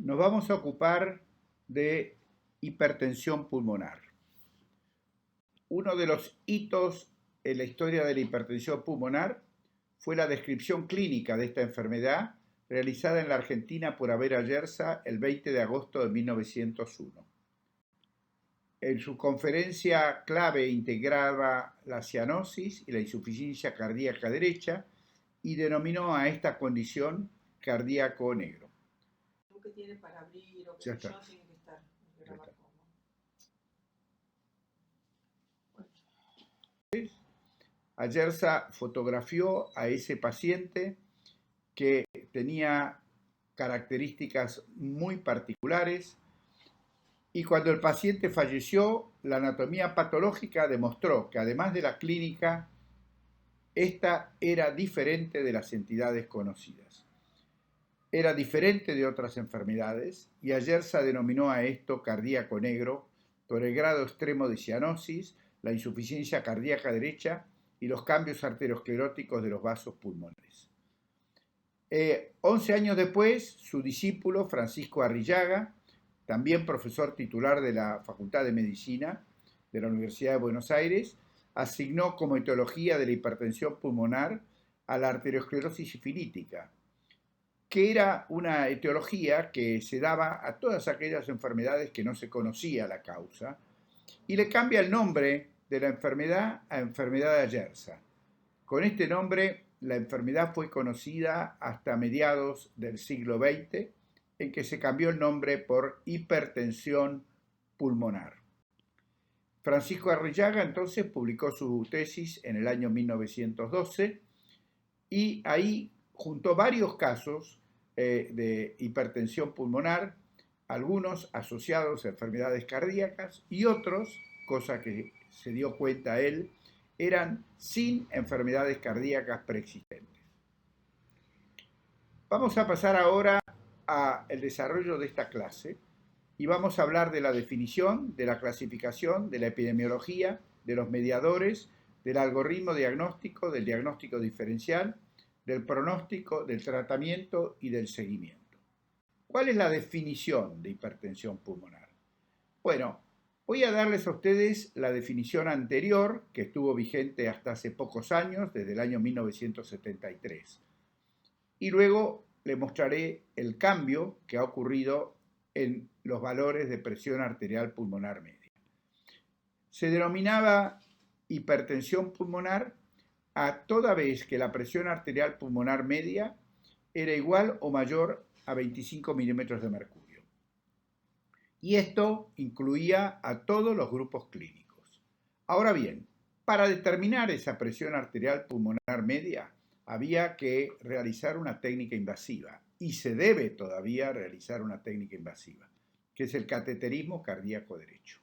Nos vamos a ocupar de hipertensión pulmonar. Uno de los hitos en la historia de la hipertensión pulmonar fue la descripción clínica de esta enfermedad realizada en la Argentina por Abel Ayerza el 20 de agosto de 1901. En su conferencia clave integraba la cianosis y la insuficiencia cardíaca derecha y denominó a esta condición cardíaco negro. Que tiene para abrir o que Ya yo está. tiene que estar grabar como. Ayerza fotografió a ese paciente que tenía características muy particulares y cuando el paciente falleció, la anatomía patológica demostró que además de la clínica, esta era diferente de las entidades conocidas. Era diferente de otras enfermedades y Ayerza denominó a esto cardíaco negro por el grado extremo de cianosis, la insuficiencia cardíaca derecha y los cambios arterioscleróticos de los vasos pulmonares. 11 años después, su discípulo Francisco Arrillaga, también profesor titular de la Facultad de Medicina de la Universidad de Buenos Aires, asignó como etiología de la hipertensión pulmonar a la arteriosclerosis sifilítica, que era una etiología que se daba a todas aquellas enfermedades que no se conocía la causa, y le cambia el nombre de la enfermedad a enfermedad de Ayerza. Con este nombre, la enfermedad fue conocida hasta mediados del siglo XX, en que se cambió el nombre por hipertensión pulmonar. Francisco Arrillaga entonces publicó su tesis en el año 1912 y ahí juntó varios casos de hipertensión pulmonar, algunos asociados a enfermedades cardíacas y otros, cosa que se dio cuenta él, eran sin enfermedades cardíacas preexistentes. Vamos a pasar ahora al desarrollo de esta clase y vamos a hablar de la definición, de la clasificación, de la epidemiología, de los mediadores, del algoritmo diagnóstico, del diagnóstico diferencial, del pronóstico, del tratamiento y del seguimiento. ¿Cuál es la definición de hipertensión pulmonar? Bueno, voy a darles a ustedes la definición anterior, que estuvo vigente hasta hace pocos años, desde el año 1973. Y luego les mostraré el cambio que ha ocurrido en los valores de presión arterial pulmonar media. Se denominaba hipertensión pulmonar a toda vez que la presión arterial pulmonar media era igual o mayor a 25 milímetros de mercurio. Y esto incluía a todos los grupos clínicos. Ahora bien, para determinar esa presión arterial pulmonar media, había que realizar una técnica invasiva, y se debe todavía realizar una técnica invasiva, que es el cateterismo cardíaco derecho.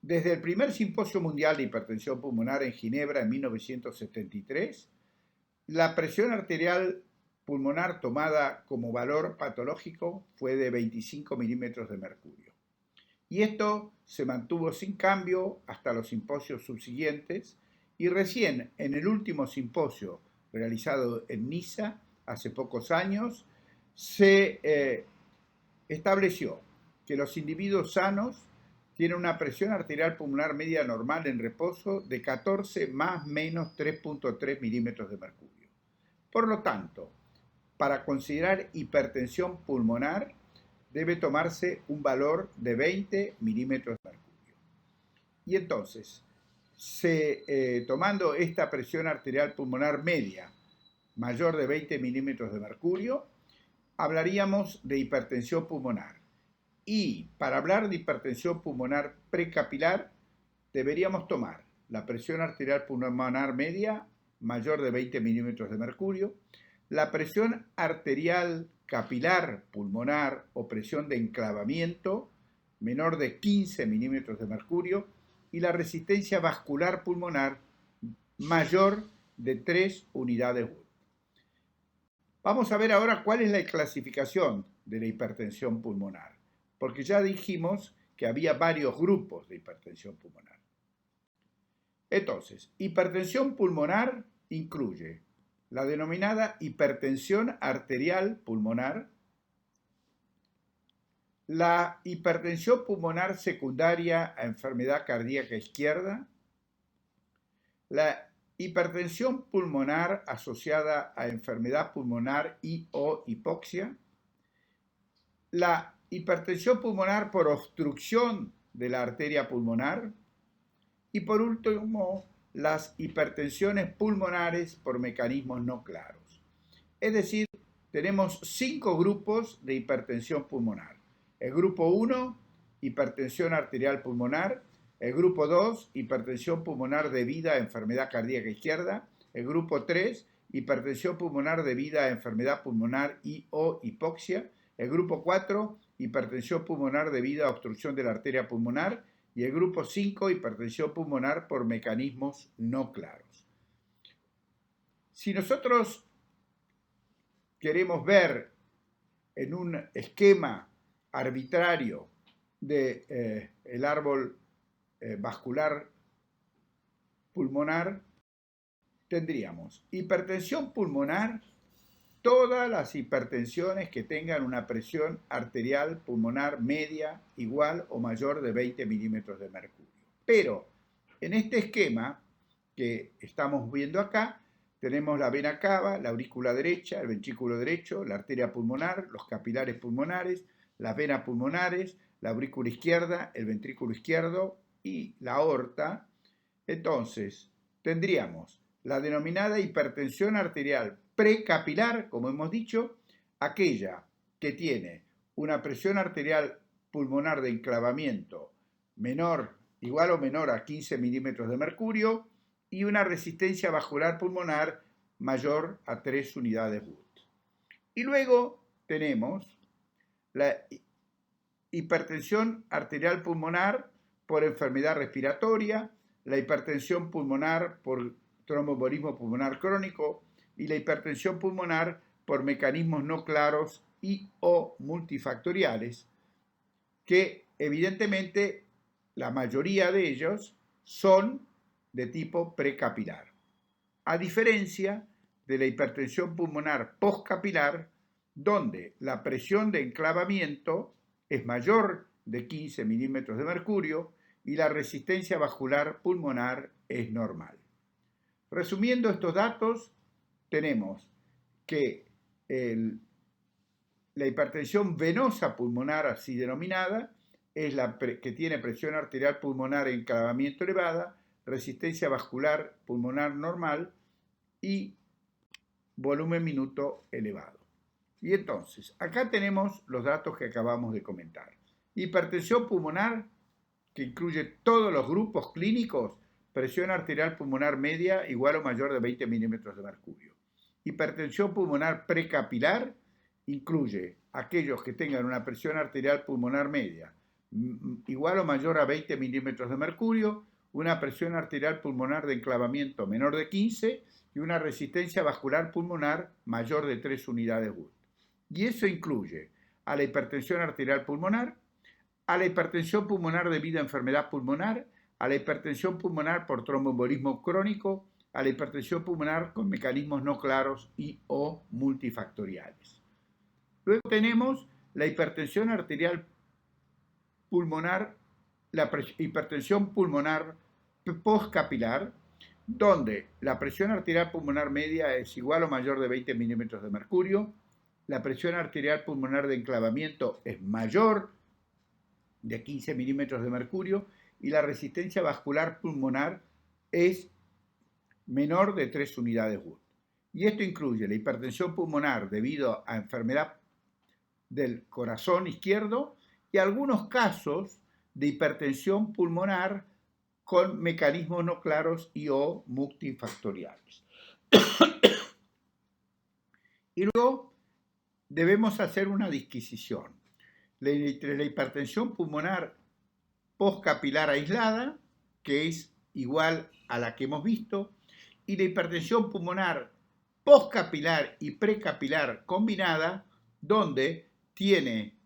Desde el primer simposio mundial de hipertensión pulmonar en Ginebra en 1973, la presión arterial pulmonar tomada como valor patológico fue de 25 milímetros de mercurio. Y esto se mantuvo sin cambio hasta los simposios subsiguientes y recién en el último simposio realizado en Niza hace pocos años se estableció que los individuos sanos tienen una presión arterial pulmonar media normal en reposo de 14 más menos 3.3 milímetros de mercurio. Por lo tanto, para considerar hipertensión pulmonar debe tomarse un valor de 20 milímetros de mercurio. Y entonces, tomando esta presión arterial pulmonar media mayor de 20 milímetros de mercurio, hablaríamos de hipertensión pulmonar. Y para hablar de hipertensión pulmonar precapilar, deberíamos tomar la presión arterial pulmonar media mayor de 20 milímetros de mercurio, la presión arterial capilar pulmonar o presión de enclavamiento menor de 15 milímetros de mercurio y la resistencia vascular pulmonar mayor de 3 unidades Wood. Vamos a ver ahora cuál es la clasificación de la hipertensión pulmonar, porque ya dijimos que había varios grupos de hipertensión pulmonar. Entonces, hipertensión pulmonar incluye la denominada hipertensión arterial pulmonar, la hipertensión pulmonar secundaria a enfermedad cardíaca izquierda, la hipertensión pulmonar asociada a enfermedad pulmonar y o hipoxia, la hipertensión pulmonar por obstrucción de la arteria pulmonar y por último las hipertensiones pulmonares por mecanismos no claros. Es decir, tenemos 5 grupos de hipertensión pulmonar. El grupo 1, hipertensión arterial pulmonar. El grupo 2, hipertensión pulmonar debida a enfermedad cardíaca izquierda. El grupo 3, hipertensión pulmonar debida a enfermedad pulmonar y o hipoxia. El grupo 4, hipertensión pulmonar debida a obstrucción de la arteria pulmonar. Y el grupo 5, hipertensión pulmonar por mecanismos no claros. Si nosotros queremos ver en un esquema arbitrario del árbol vascular pulmonar, tendríamos hipertensión pulmonar, todas las hipertensiones que tengan una presión arterial pulmonar media igual o mayor de 20 milímetros de mercurio. Pero en este esquema que estamos viendo acá, tenemos la vena cava, la aurícula derecha, el ventrículo derecho, la arteria pulmonar, los capilares pulmonares, las venas pulmonares, la aurícula izquierda, el ventrículo izquierdo y la aorta. Entonces, tendríamos la denominada hipertensión arterial precapilar, como hemos dicho, aquella que tiene una presión arterial pulmonar de enclavamiento igual o menor a 15 milímetros de mercurio y una resistencia vascular pulmonar mayor a 3 unidades Wood. Y luego tenemos la hipertensión arterial pulmonar por enfermedad respiratoria, la hipertensión pulmonar por tromboembolismo pulmonar crónico y la hipertensión pulmonar por mecanismos no claros y o multifactoriales, que evidentemente la mayoría de ellos son de tipo precapilar, a diferencia de la hipertensión pulmonar postcapilar, donde la presión de enclavamiento es mayor de 15 milímetros de mercurio y la resistencia vascular pulmonar es normal. Resumiendo estos datos, tenemos que la hipertensión venosa pulmonar, así denominada, es la que tiene presión arterial pulmonar en enclavamiento elevada, resistencia vascular pulmonar normal y volumen minuto elevado. Y entonces, acá tenemos los datos que acabamos de comentar. Hipertensión pulmonar, que incluye todos los grupos clínicos, presión arterial pulmonar media igual o mayor de 20 milímetros de mercurio. Hipertensión pulmonar precapilar incluye aquellos que tengan una presión arterial pulmonar media igual o mayor a 20 milímetros de mercurio, una presión arterial pulmonar de enclavamiento menor de 15 y una resistencia vascular pulmonar mayor de 3 unidades Wood. Y eso incluye a la hipertensión arterial pulmonar, a la hipertensión pulmonar debido a enfermedad pulmonar, a la hipertensión pulmonar por tromboembolismo crónico, a la hipertensión pulmonar con mecanismos no claros y o multifactoriales. Luego tenemos la hipertensión arterial pulmonar, la hipertensión pulmonar postcapilar, donde la presión arterial pulmonar media es igual o mayor de 20 milímetros de mercurio, la presión arterial pulmonar de enclavamiento es mayor de 15 milímetros de mercurio y la resistencia vascular pulmonar es menor de 3 unidades Wood. Y esto incluye la hipertensión pulmonar debido a enfermedad del corazón izquierdo y algunos casos de hipertensión pulmonar con mecanismos no claros y o multifactoriales. Y luego debemos hacer una disquisición entre la hipertensión pulmonar postcapilar aislada, que es igual a la que hemos visto, y la hipertensión pulmonar postcapilar y precapilar combinada, donde tiene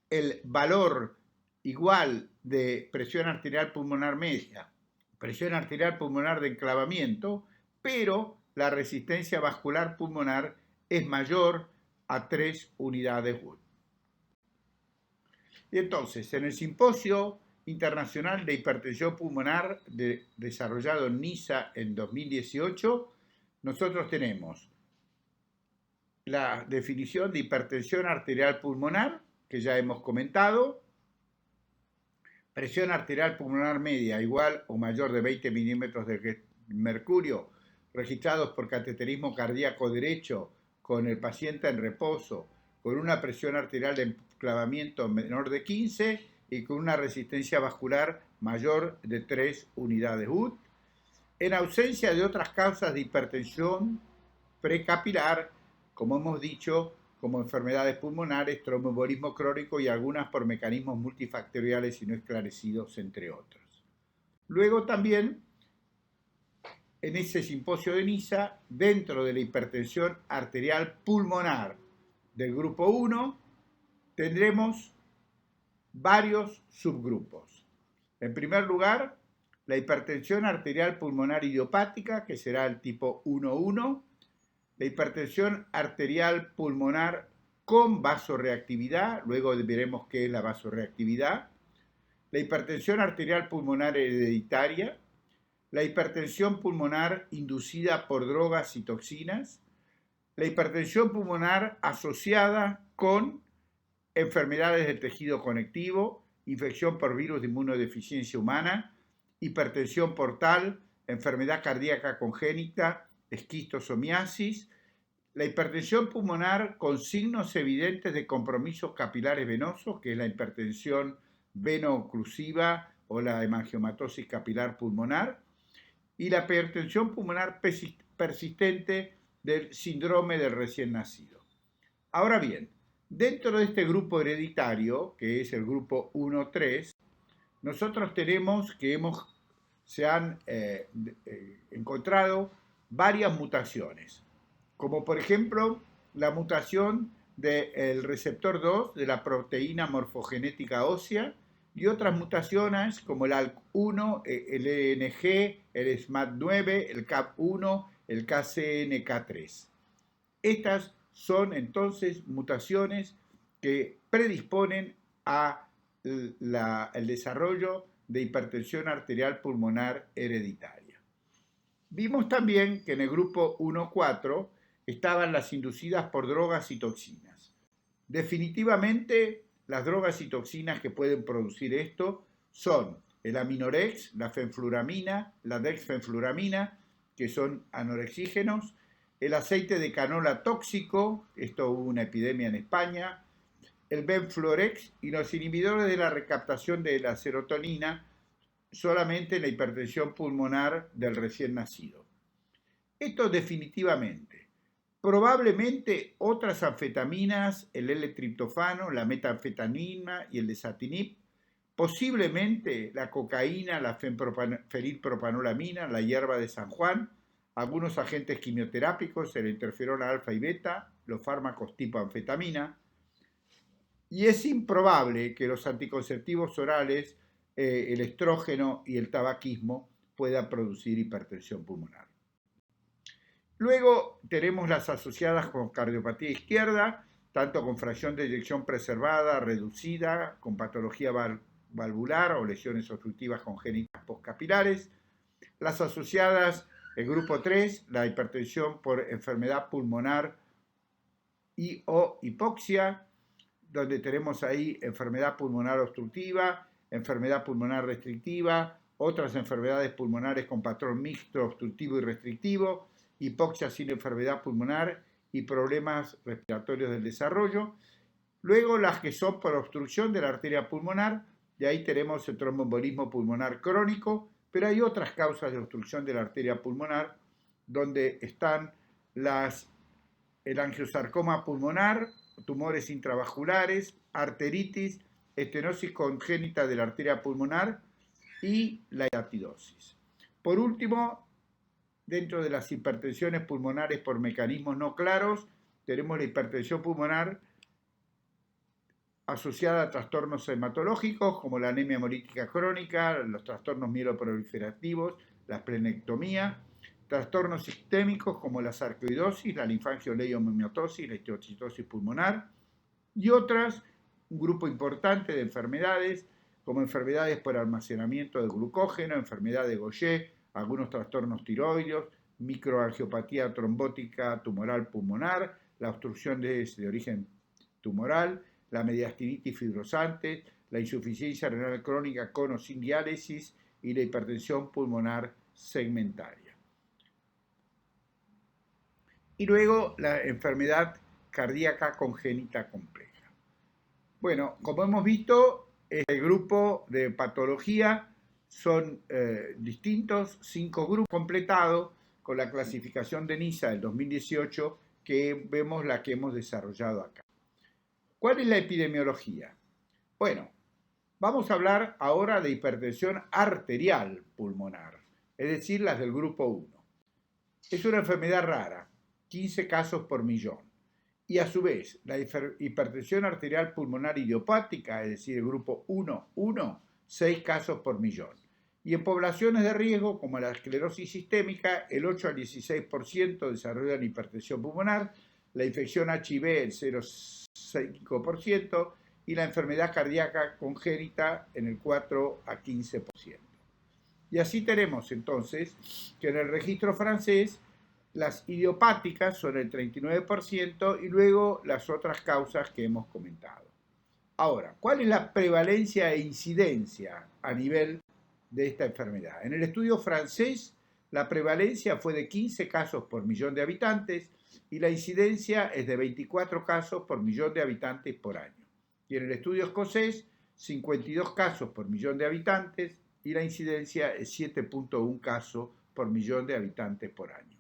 el valor igual de presión arterial pulmonar media, presión arterial pulmonar de enclavamiento, pero la resistencia vascular pulmonar es mayor a 3 unidades Wood. Y entonces, en el Simposio Internacional de Hipertensión Pulmonar desarrollado en Niza en 2018, nosotros tenemos la definición de hipertensión arterial pulmonar, que ya hemos comentado, presión arterial pulmonar media igual o mayor de 20 milímetros de mercurio, registrados por cateterismo cardíaco derecho con el paciente en reposo, con una presión arterial de enclavamiento menor de 15 y con una resistencia vascular mayor de 3 unidades Wood, en ausencia de otras causas de hipertensión precapilar, como hemos dicho, como enfermedades pulmonares, tromboembolismo crónico y algunas por mecanismos multifactoriales y no esclarecidos, entre otros. Luego también, en ese simposio de Niza, dentro de la hipertensión arterial pulmonar del grupo 1, tendremos varios subgrupos. En primer lugar, la hipertensión arterial pulmonar idiopática, que será el tipo 1.1, la hipertensión arterial pulmonar con vasoreactividad, luego veremos qué es la vasoreactividad, la hipertensión arterial pulmonar hereditaria, la hipertensión pulmonar inducida por drogas y toxinas, la hipertensión pulmonar asociada con enfermedades del tejido conectivo, infección por virus de inmunodeficiencia humana, hipertensión portal, enfermedad cardíaca congénita, esquistosomiasis, la hipertensión pulmonar con signos evidentes de compromisos capilares venosos, que es la hipertensión veno-oclusiva o la hemangiomatosis capilar pulmonar, y la hipertensión pulmonar persistente del síndrome del recién nacido. Ahora bien, dentro de este grupo hereditario, que es el grupo 1-3, nosotros tenemos que se han encontrado varias mutaciones, como por ejemplo la mutación del receptor 2 de la proteína morfogenética ósea y otras mutaciones como el ALK1, el ENG, el SMAD9, el CAP1, el KCNK3. Estas son entonces mutaciones que predisponen a el desarrollo de hipertensión arterial pulmonar hereditaria. Vimos también que en el grupo 1-4 estaban las inducidas por drogas y toxinas. Definitivamente, las drogas y toxinas que pueden producir esto son el aminorex, la fenfluramina, la dexfenfluramina, que son anorexígenos, el aceite de canola tóxico, esto hubo una epidemia en España, el benfluorex y los inhibidores de la recaptación de la serotonina solamente en la hipertensión pulmonar del recién nacido. Esto definitivamente. Probablemente otras anfetaminas, el L-triptofano, la metanfetamina y el desatinib, posiblemente la cocaína, la fenilpropanolamina, la hierba de San Juan, algunos agentes quimioterápicos, el interferona alfa y beta, los fármacos tipo anfetamina, y es improbable que los anticonceptivos orales, el estrógeno y el tabaquismo puedan producir hipertensión pulmonar. Luego tenemos las asociadas con cardiopatía izquierda, tanto con fracción de eyección preservada, reducida, con patología valvular o lesiones obstructivas congénitas postcapilares. Las asociadas, el grupo 3, la hipertensión por enfermedad pulmonar y o hipoxia, donde tenemos ahí enfermedad pulmonar obstructiva, enfermedad pulmonar restrictiva, otras enfermedades pulmonares con patrón mixto, obstructivo y restrictivo, hipoxia sin enfermedad pulmonar y problemas respiratorios del desarrollo. Luego las que son por obstrucción de la arteria pulmonar, de ahí tenemos el tromboembolismo pulmonar crónico, pero hay otras causas de obstrucción de la arteria pulmonar, donde están el angiosarcoma pulmonar, tumores intravasculares, arteritis, estenosis congénita de la arteria pulmonar y la hipertirosis. Por último, dentro de las hipertensiones pulmonares por mecanismos no claros, tenemos la hipertensión pulmonar asociada a trastornos hematológicos como la anemia hemolítica crónica, los trastornos mieloproliferativos, la esplenectomía, trastornos sistémicos como la sarcoidosis, la linfangioleucomiomatosis, la histiocytosis pulmonar y otras, un grupo importante de enfermedades como enfermedades por almacenamiento de glucógeno, enfermedad de Gaucher, algunos trastornos tiroideos, microangiopatía trombótica tumoral pulmonar, la obstrucción de origen tumoral, la mediastinitis fibrosante, la insuficiencia renal crónica con o sin diálisis y la hipertensión pulmonar segmentaria. Y luego la enfermedad cardíaca congénita compleja. Bueno, como hemos visto, el grupo de patología son distintos, 5 grupos completados con la clasificación de NISA del 2018 que vemos la que hemos desarrollado acá. ¿Cuál es la epidemiología? Bueno, vamos a hablar ahora de hipertensión arterial pulmonar, es decir, las del grupo 1. Es una enfermedad rara, 15 casos por millón. Y a su vez, la hipertensión arterial pulmonar idiopática, es decir, el grupo 1, 6 casos por millón. Y en poblaciones de riesgo, como la esclerosis sistémica, el 8 al 16% desarrollan hipertensión pulmonar, la infección HIV el 0,5% y la enfermedad cardíaca congénita en el 4 a 15%. Y así tenemos entonces que en el registro francés las idiopáticas son el 39% y luego las otras causas que hemos comentado. Ahora, ¿cuál es la prevalencia e incidencia a nivel de esta enfermedad? En el estudio francés, la prevalencia fue de 15 casos por millón de habitantes y la incidencia es de 24 casos por millón de habitantes por año. Y en el estudio escocés, 52 casos por millón de habitantes y la incidencia es 7.1 casos por millón de habitantes por año.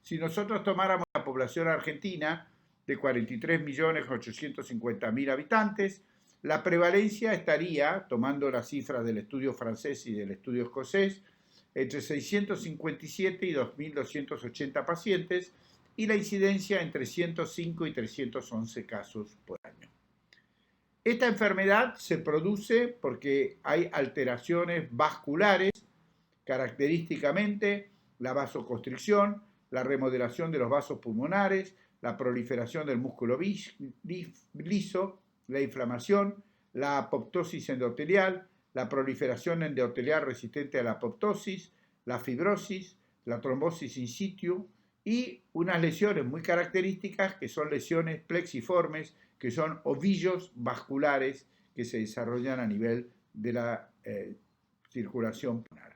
Si nosotros tomáramos la población argentina de 43.850.000 habitantes, la prevalencia estaría, tomando las cifras del estudio francés y del estudio escocés, entre 657 y 2.280 pacientes y la incidencia entre 105 y 311 casos por año. Esta enfermedad se produce porque hay alteraciones vasculares, característicamente la vasoconstricción, la remodelación de los vasos pulmonares, la proliferación del músculo liso, la inflamación, la apoptosis endotelial, la proliferación endotelial resistente a la apoptosis, la fibrosis, la trombosis in situ y unas lesiones muy características que son lesiones plexiformes, que son ovillos vasculares que se desarrollan a nivel de la circulación pulmonar.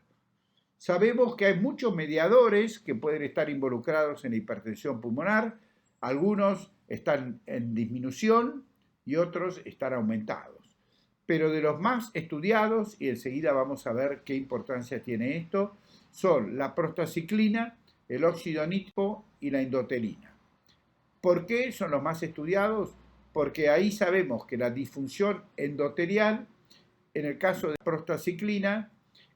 Sabemos que hay muchos mediadores que pueden estar involucrados en la hipertensión pulmonar, algunos están en disminución y otros están aumentados. Pero de los más estudiados, y enseguida vamos a ver qué importancia tiene esto, son la prostaciclina, el óxido nítrico y la endotelina. ¿Por qué son los más estudiados? Porque ahí sabemos que la disfunción endotelial, en el caso de prostaciclina,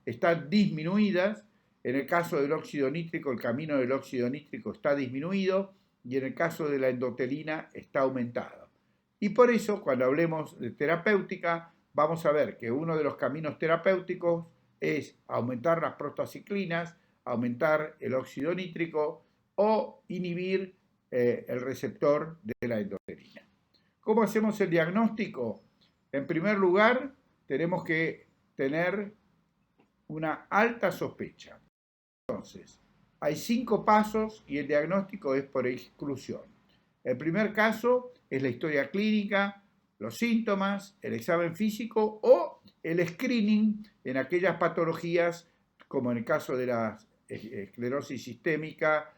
están disminuidas, en el caso del óxido nítrico, el camino del óxido nítrico está disminuido y en el caso de la endotelina está aumentado. Y por eso, cuando hablemos de terapéutica, vamos a ver que uno de los caminos terapéuticos es aumentar las prostaciclinas, aumentar el óxido nítrico o inhibir el receptor de la endotelina. ¿Cómo hacemos el diagnóstico? En primer lugar, tenemos que tener una alta sospecha. Entonces, hay 5 pasos y el diagnóstico es por exclusión. El primer caso es la historia clínica, los síntomas, el examen físico o el screening en aquellas patologías como en el caso de la esclerosis sistémica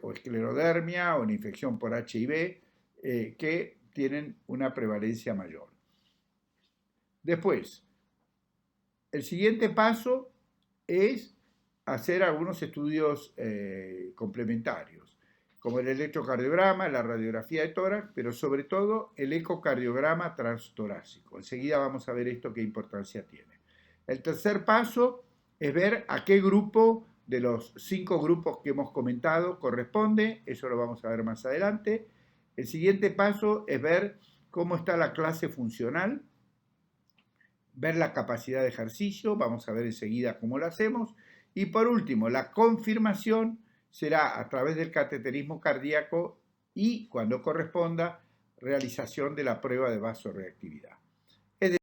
o esclerodermia o una infección por HIV que tienen una prevalencia mayor. Después, el siguiente paso es hacer algunos estudios complementarios, como el electrocardiograma, la radiografía de tórax, pero sobre todo el ecocardiograma transtorácico. Enseguida vamos a ver esto qué importancia tiene. El tercer paso es ver a qué grupo de los 5 grupos que hemos comentado corresponde, eso lo vamos a ver más adelante. El siguiente paso es ver cómo está la clase funcional, ver la capacidad de ejercicio, vamos a ver enseguida cómo lo hacemos, Y por último, la confirmación será a través del cateterismo cardíaco y, cuando corresponda, realización de la prueba de vasoreactividad. Es decir,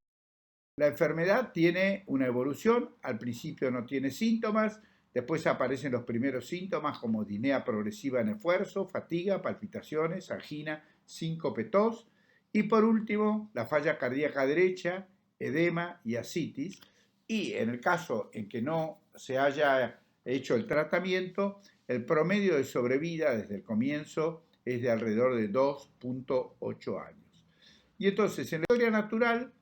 la enfermedad tiene una evolución, al principio no tiene síntomas, después aparecen los primeros síntomas como disnea progresiva en esfuerzo, fatiga, palpitaciones, angina, síncope, tos, y por último, la falla cardíaca derecha, edema y ascitis, y en el caso en que no se haya hecho el tratamiento, el promedio de sobrevida desde el comienzo es de alrededor de 2.8 años. Y entonces, en la historia natural,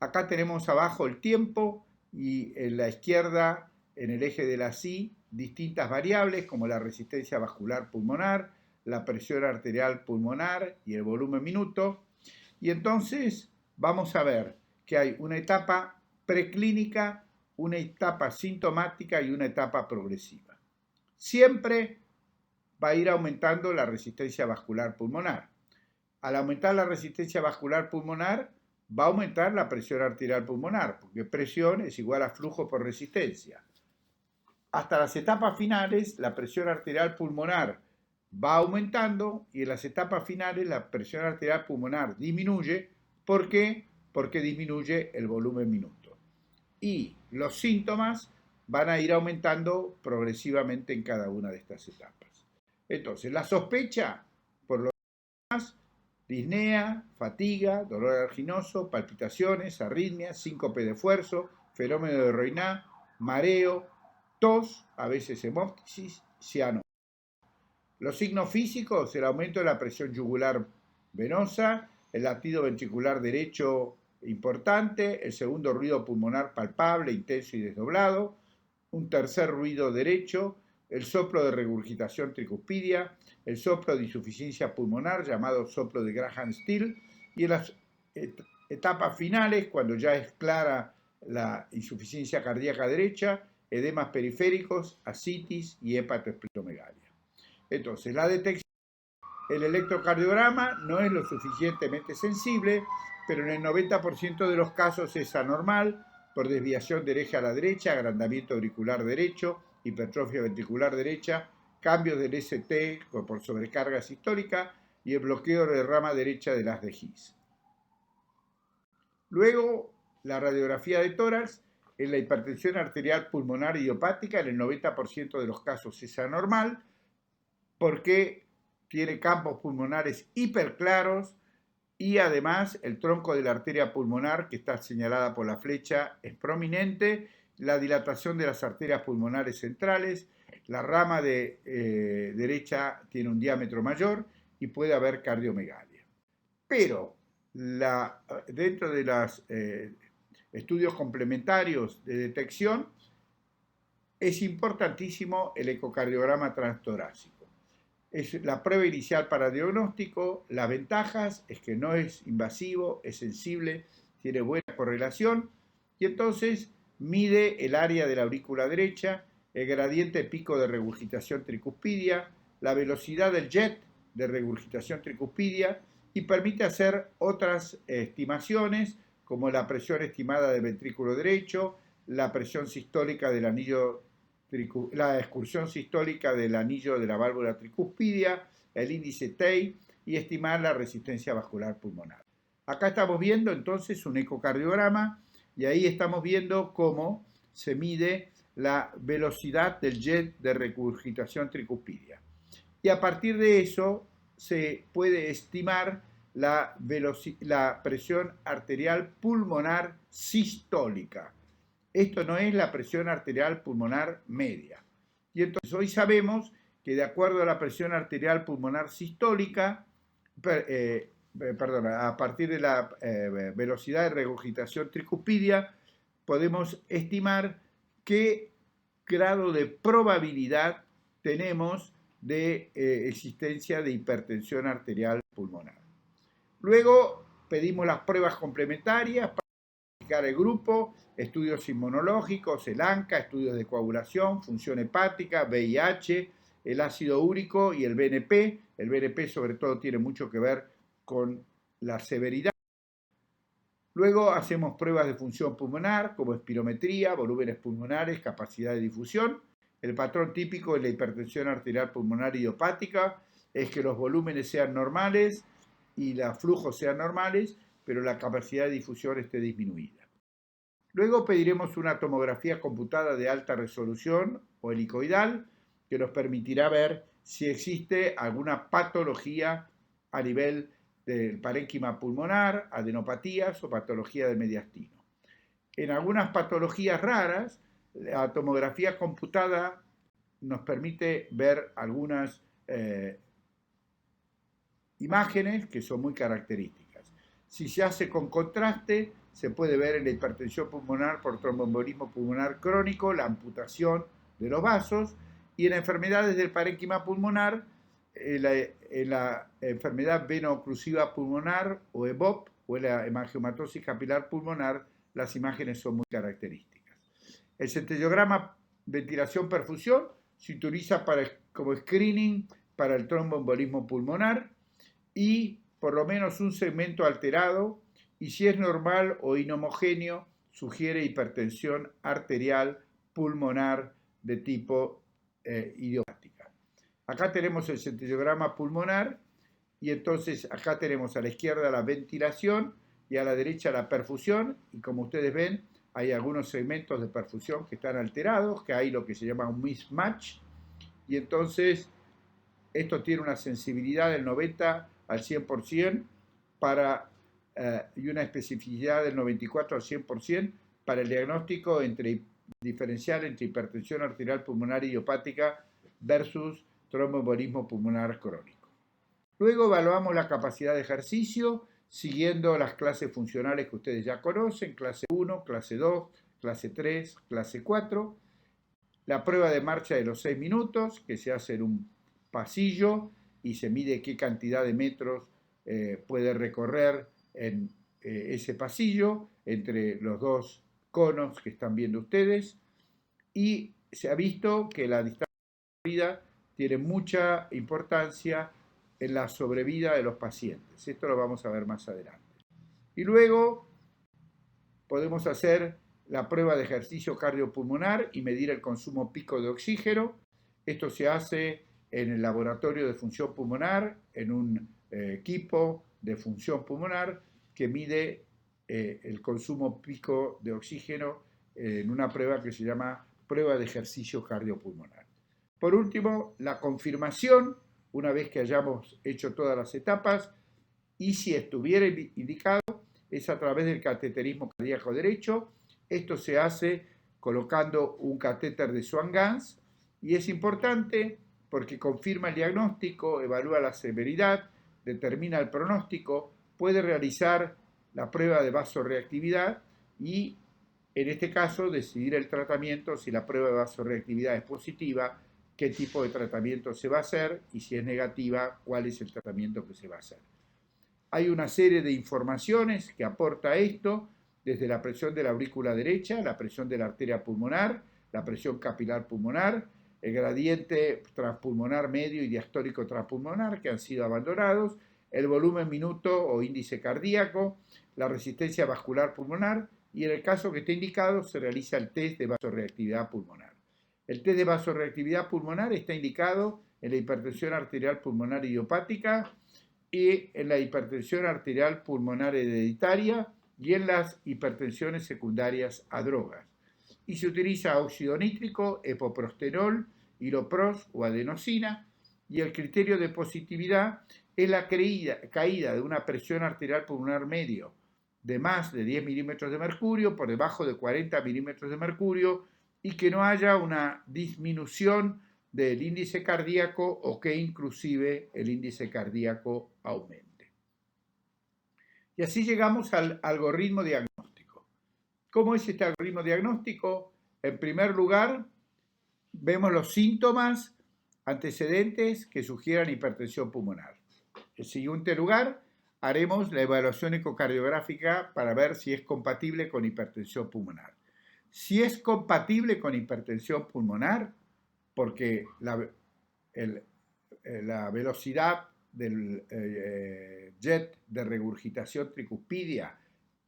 acá tenemos abajo el tiempo y en la izquierda, en el eje de la Y, distintas variables como la resistencia vascular pulmonar, la presión arterial pulmonar y el volumen minuto. Y entonces vamos a ver que hay una etapa preclínica, una etapa sintomática y una etapa progresiva. Siempre va a ir aumentando la resistencia vascular pulmonar. Al aumentar la resistencia vascular pulmonar, va a aumentar la presión arterial pulmonar, porque presión es igual a flujo por resistencia. Hasta las etapas finales, la presión arterial pulmonar va aumentando y en las etapas finales la presión arterial pulmonar disminuye. ¿Por qué? Porque disminuye el volumen minuto. Y los síntomas van a ir aumentando progresivamente en cada una de estas etapas. Entonces, la sospecha, por lo demás, disnea, fatiga, dolor arginoso, palpitaciones, arritmias, síncope de esfuerzo, fenómeno de Raynaud, mareo, tos, a veces hemóptisis, ciano. Los signos físicos, el aumento de la presión yugular venosa, el latido ventricular derecho importante, el segundo ruido pulmonar palpable, intenso y desdoblado, un tercer ruido derecho, el soplo de regurgitación tricuspidia, el soplo de insuficiencia pulmonar llamado soplo de Graham-Still, y en las etapas finales, cuando ya es clara la insuficiencia cardíaca derecha, edemas periféricos, ascitis y hepatoesplenomegalia. Entonces, la detección, el electrocardiograma no es lo suficientemente sensible, pero en el 90% de los casos es anormal por desviación del eje a la derecha, agrandamiento auricular derecho, hipertrofia ventricular derecha, cambios del ST por sobrecarga sistólica y el bloqueo de rama derecha del haz de His. Luego, la radiografía de tórax en la hipertensión arterial pulmonar idiopática, en el 90% de los casos es anormal, porque tiene campos pulmonares hiperclaros y además el tronco de la arteria pulmonar, que está señalada por la flecha, es prominente, la dilatación de las arterias pulmonares centrales, la rama derecha tiene un diámetro mayor y puede haber cardiomegalia. Pero dentro de los estudios complementarios de detección es importantísimo el ecocardiograma transtorácico. Es la prueba inicial para diagnóstico. Las ventajas es que no es invasivo, es sensible, tiene buena correlación y entonces mide el área de la aurícula derecha, el gradiente pico de regurgitación tricuspidia, la velocidad del jet de regurgitación tricuspidia y permite hacer otras estimaciones como la presión estimada del ventrículo derecho, la presión sistólica del anillo, la excursión sistólica del anillo de la válvula tricuspidia, el índice TEI y estimar la resistencia vascular pulmonar. Acá estamos viendo entonces un ecocardiograma y ahí estamos viendo cómo se mide la velocidad del jet de regurgitación tricuspidia. Y a partir de eso se puede estimar la presión arterial pulmonar sistólica. Esto no es la presión arterial pulmonar media. Y entonces hoy sabemos que de acuerdo a la presión arterial pulmonar sistólica, a partir de la velocidad de regurgitación tricuspidia, podemos estimar qué grado de probabilidad tenemos de existencia de hipertensión arterial pulmonar. Luego pedimos las pruebas complementarias para identificar el grupo, estudios inmunológicos, el ANCA, estudios de coagulación, función hepática, VIH, el ácido úrico y el BNP. El BNP sobre todo tiene mucho que ver con la severidad. Luego hacemos pruebas de función pulmonar como espirometría, volúmenes pulmonares, capacidad de difusión El patrón típico de la hipertensión arterial pulmonar idiopática es que los volúmenes sean normales y los flujos sean normales, pero la capacidad de difusión esté disminuida. Luego pediremos una tomografía computada de alta resolución o helicoidal que nos permitirá ver si existe alguna patología a nivel del parénquima pulmonar, adenopatías o patología del mediastino. En algunas patologías raras, la tomografía computada nos permite ver algunas imágenes que son muy características. Si se hace con contraste, se puede ver en la hipertensión pulmonar por tromboembolismo pulmonar crónico la amputación de los vasos, y en enfermedades del parénquima pulmonar, en la enfermedad veno-oclusiva pulmonar o EVOP o en la hemangiomatosis capilar pulmonar, las imágenes son muy características. El centellograma ventilación-perfusión se utiliza como screening para el tromboembolismo pulmonar y por lo menos un segmento alterado, y si es normal o inhomogéneo, sugiere hipertensión arterial pulmonar de tipo idiopática. Acá tenemos el centellograma pulmonar y entonces acá tenemos a la izquierda la ventilación y a la derecha la perfusión, y como ustedes ven hay algunos segmentos de perfusión que están alterados, que hay lo que se llama un mismatch, y entonces esto tiene una sensibilidad del 90 al 100% y una especificidad del 94 al 100% para el diagnóstico diferencial entre hipertensión arterial pulmonar idiopática versus tromboembolismo pulmonar crónico. Luego evaluamos la capacidad de ejercicio siguiendo las clases funcionales que ustedes ya conocen, clase 1, clase 2, clase 3, clase 4. La prueba de marcha de los 6 minutos, que se hace en un pasillo y se mide qué cantidad de metros puede recorrer en ese pasillo entre los dos conos que están viendo ustedes, y se ha visto que la distancia de vida tiene mucha importancia en la sobrevida de los pacientes. Esto lo vamos a ver más adelante. Y luego podemos hacer la prueba de ejercicio cardiopulmonar y medir el consumo pico de oxígeno. Esto se hace en el laboratorio de función pulmonar, en un equipo de función pulmonar que mide el consumo pico de oxígeno en una prueba que se llama prueba de ejercicio cardiopulmonar. Por último, la confirmación, una vez que hayamos hecho todas las etapas, y si estuviera indicado, es a través del cateterismo cardíaco derecho. Esto se hace colocando un catéter de Swan-Ganz y es importante porque confirma el diagnóstico, evalúa la severidad, determina el pronóstico, puede realizar la prueba de vasoreactividad y, en este caso, decidir el tratamiento. Si la prueba de vasoreactividad es positiva, qué tipo de tratamiento se va a hacer, y si es negativa, cuál es el tratamiento que se va a hacer. Hay una serie de informaciones que aporta esto, desde la presión de la aurícula derecha, la presión de la arteria pulmonar, la presión capilar pulmonar, el gradiente transpulmonar medio y diastólico transpulmonar, que han sido abandonados, el volumen minuto o índice cardíaco, la resistencia vascular pulmonar, y en el caso que esté indicado se realiza el test de vasoreactividad pulmonar. El test de vasoreactividad pulmonar está indicado en la hipertensión arterial pulmonar idiopática y en la hipertensión arterial pulmonar hereditaria y en las hipertensiones secundarias a drogas. Y se utiliza óxido nítrico, epoprostenol, iropros o adenosina, y el criterio de positividad es la caída de una presión arterial pulmonar medio de más de 10 milímetros de mercurio, por debajo de 40 milímetros de mercurio, y que no haya una disminución del índice cardíaco o que inclusive el índice cardíaco aumente. Y así llegamos al algoritmo diagnóstico. ¿Cómo es este algoritmo diagnóstico? En primer lugar, vemos los síntomas antecedentes que sugieran hipertensión pulmonar. En siguiente lugar, haremos la evaluación ecocardiográfica para ver si es compatible con hipertensión pulmonar. Si es compatible con hipertensión pulmonar, porque la velocidad del jet de regurgitación tricuspidia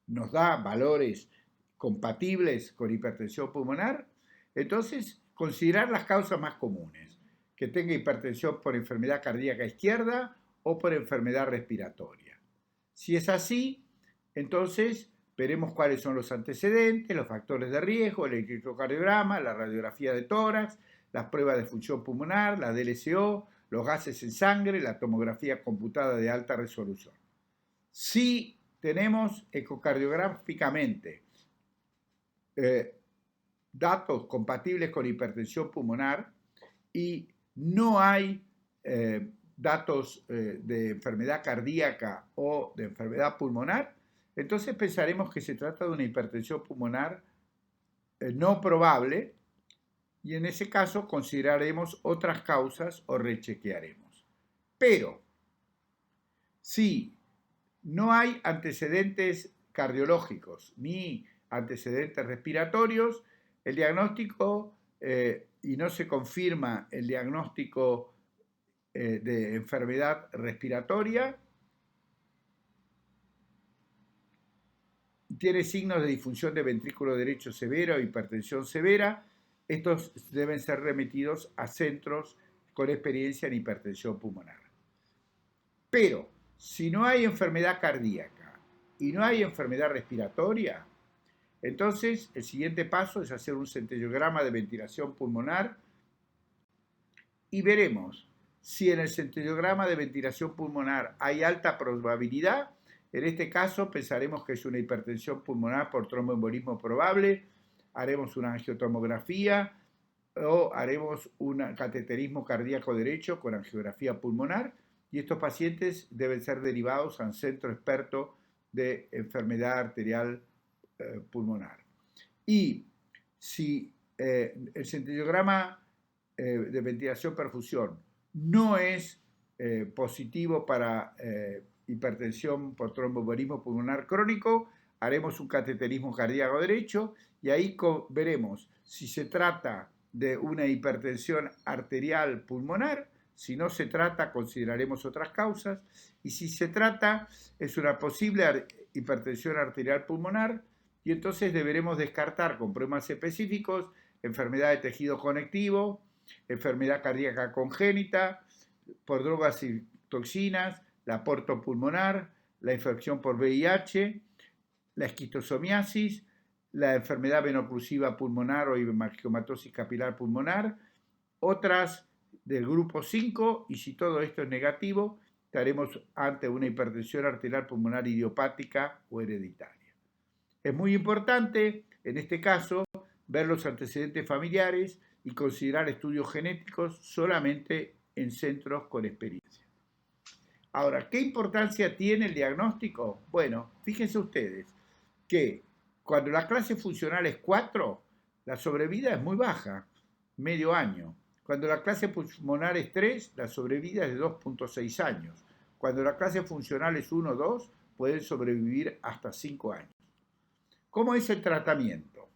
nos da valores compatibles con hipertensión pulmonar, entonces considerar las causas más comunes, que tenga hipertensión por enfermedad cardíaca izquierda o por enfermedad respiratoria. Si es así, entonces veremos cuáles son los antecedentes, los factores de riesgo, el electrocardiograma, la radiografía de tórax, las pruebas de función pulmonar, la DLCO, los gases en sangre, la tomografía computada de alta resolución. Si tenemos ecocardiográficamente datos compatibles con hipertensión pulmonar y no hay datos de enfermedad cardíaca o de enfermedad pulmonar, entonces pensaremos que se trata de una hipertensión pulmonar no probable y en ese caso consideraremos otras causas o rechequearemos. Pero si no hay antecedentes cardiológicos ni antecedentes respiratorios, el diagnóstico y no se confirma el diagnóstico de enfermedad respiratoria, tiene signos de disfunción de ventrículo derecho severa o hipertensión severa, estos deben ser remitidos a centros con experiencia en hipertensión pulmonar. Pero si no hay enfermedad cardíaca y no hay enfermedad respiratoria, entonces el siguiente paso es hacer un centellograma de ventilación pulmonar y veremos si en el centellograma de ventilación pulmonar hay alta probabilidad. En este caso pensaremos que es una hipertensión pulmonar por tromboembolismo probable, haremos una angiotomografía o haremos un cateterismo cardíaco derecho con angiografía pulmonar y estos pacientes deben ser derivados a un centro experto de enfermedad arterial pulmonar. Y si el centellograma de ventilación-perfusión no es positivo para hipertensión por tromboembolismo pulmonar crónico, haremos un cateterismo cardíaco derecho y ahí veremos si se trata de una hipertensión arterial pulmonar. Si no se trata, consideraremos otras causas. Y si se trata, es una posible hipertensión arterial pulmonar. Y entonces deberemos descartar con problemas específicos enfermedad de tejido conectivo, enfermedad cardíaca congénita, por drogas y toxinas, la portopulmonar, la infección por VIH, la esquistosomiasis, la enfermedad venoclusiva pulmonar o hemangiomatosis capilar pulmonar, otras del grupo 5, y si todo esto es negativo, estaremos ante una hipertensión arterial pulmonar idiopática o hereditaria. Es muy importante, en este caso, ver los antecedentes familiares y considerar estudios genéticos solamente en centros con experiencia. Ahora, ¿qué importancia tiene el diagnóstico? Bueno, fíjense ustedes que cuando la clase funcional es 4, la sobrevida es muy baja, medio año. Cuando la clase pulmonar es 3, la sobrevida es de 2.6 años. Cuando la clase funcional es 1 o 2, pueden sobrevivir hasta 5 años. ¿Cómo es el tratamiento?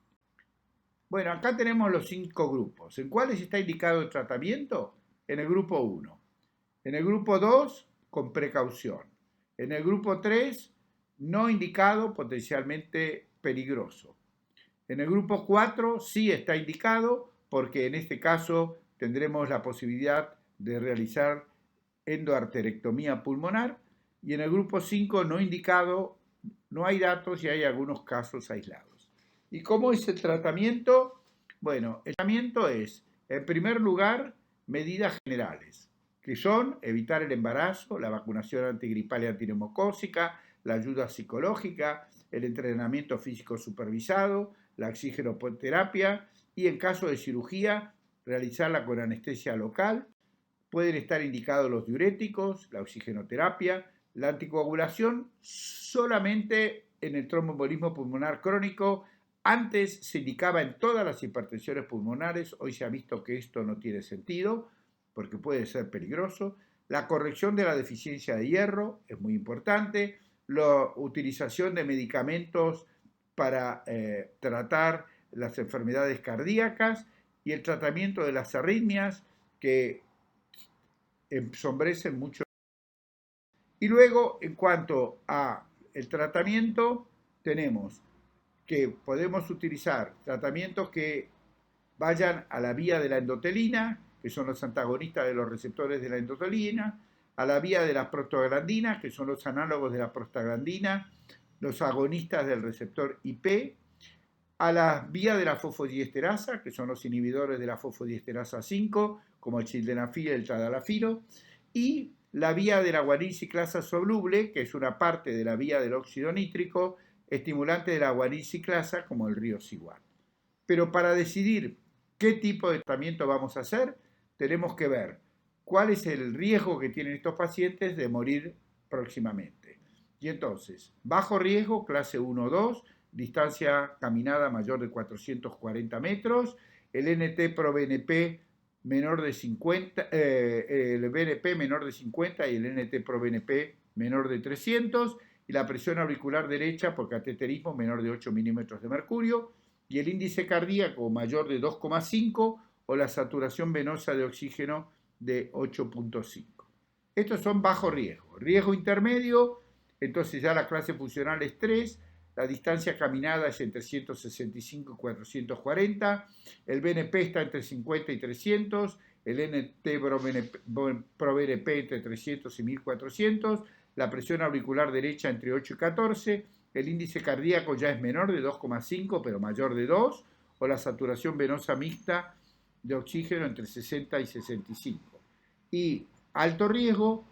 Bueno, acá tenemos los 5 grupos. ¿En cuáles está indicado el tratamiento? En el grupo 1. En el grupo 2, con precaución. En el grupo 3, no indicado, potencialmente peligroso. En el grupo 4, sí está indicado, porque en este caso tendremos la posibilidad de realizar endoarterectomía pulmonar. Y en el grupo 5, no indicado, no hay datos y hay algunos casos aislados. ¿Y cómo es el tratamiento? Bueno, el tratamiento es, en primer lugar, medidas generales, que son evitar el embarazo, la vacunación antigripal y antineumocócica, la ayuda psicológica, el entrenamiento físico supervisado, la oxigenoterapia y en caso de cirugía, realizarla con anestesia local. Pueden estar indicados los diuréticos, la oxigenoterapia, la anticoagulación solamente en el tromboembolismo pulmonar crónico. Antes se indicaba en todas las hipertensiones pulmonares, hoy se ha visto que esto no tiene sentido porque puede ser peligroso. La corrección de la deficiencia de hierro es muy importante. La utilización de medicamentos para tratar las enfermedades cardíacas y el tratamiento de las arritmias que ensombrecen mucho. Y luego, en cuanto a el tratamiento, tenemos que podemos utilizar tratamientos que vayan a la vía de la endotelina, que son los antagonistas de los receptores de la endotelina, a la vía de las prostaglandinas, que son los análogos de la prostaglandina, los agonistas del receptor IP, a la vía de la fosfodiesterasa, que son los inhibidores de la fosfodiesterasa 5, como el sildenafil y el tadalafilo, y la vía de la guanilciclasa soluble, que es una parte de la vía del óxido nítrico, estimulante de la guanilciclasa, como el riociguat. Pero para decidir qué tipo de tratamiento vamos a hacer, tenemos que ver cuál es el riesgo que tienen estos pacientes de morir próximamente. Y entonces, bajo riesgo, clase 1-2, distancia caminada mayor de 440 metros, el NT pro BNP menor de 50, el BNP menor de 50 y el NT pro BNP menor de 300, y la presión auricular derecha por cateterismo menor de 8 milímetros de mercurio, y el índice cardíaco mayor de 2,5 o la saturación venosa de oxígeno de 8,5. Estos son bajo riesgo. Riesgo intermedio, entonces ya la clase funcional es 3, la distancia caminada es entre 165 y 440, el BNP está entre 50 y 300, el NT pro BNP entre 300 y 1400, la presión auricular derecha entre 8 y 14, el índice cardíaco ya es menor de 2,5 pero mayor de 2, o la saturación venosa mixta de oxígeno entre 60 y 65. Y alto riesgo,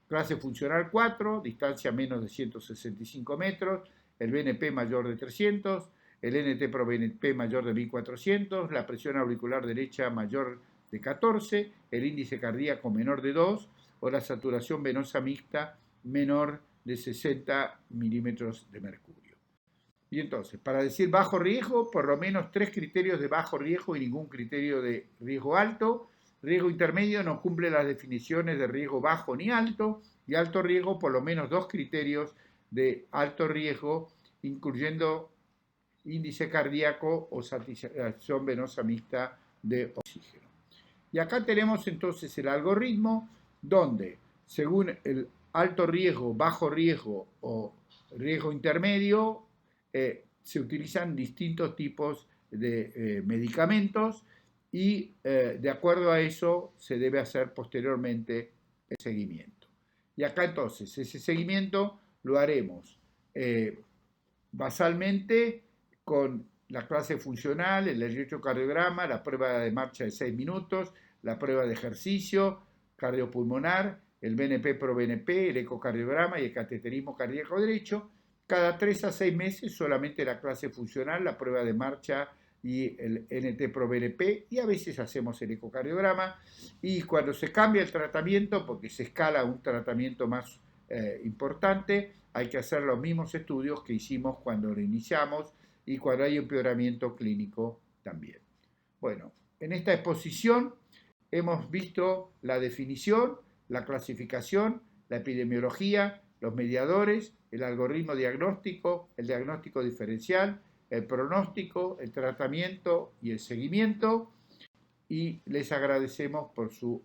clase funcional 4, distancia menos de 165 metros, el BNP mayor de 300, el NT pro BNP mayor de 1400, la presión auricular derecha mayor de 14, el índice cardíaco menor de 2 o la saturación venosa mixta menor de 60 milímetros de mercurio. Y entonces, para decir bajo riesgo, por lo menos 3 criterios de bajo riesgo y ningún criterio de riesgo alto. Riesgo intermedio no cumple las definiciones de riesgo bajo ni alto, y alto riesgo por lo menos 2 criterios de alto riesgo, incluyendo índice cardíaco o saturación venosa mixta de oxígeno. Y acá tenemos entonces el algoritmo donde, según el alto riesgo, bajo riesgo o riesgo intermedio, se utilizan distintos tipos de medicamentos y de acuerdo a eso se debe hacer posteriormente el seguimiento. Y acá entonces ese seguimiento lo haremos basalmente con la clase funcional, el electrocardiograma, la prueba de marcha de 6 minutos, la prueba de ejercicio cardiopulmonar, el BNP pro BNP, el ecocardiograma y el cateterismo cardíaco derecho. Cada 3 a 6 meses solamente la clase funcional, la prueba de marcha y el NT pro BNP, y a veces hacemos el ecocardiograma. Y cuando se cambia el tratamiento, porque se escala un tratamiento más importante, hay que hacer los mismos estudios que hicimos cuando lo iniciamos y cuando hay empeoramiento clínico también. Bueno, en esta exposición hemos visto la definición, la clasificación, la epidemiología, los mediadores, el algoritmo diagnóstico, el diagnóstico diferencial, el pronóstico, el tratamiento y el seguimiento, y les agradecemos por su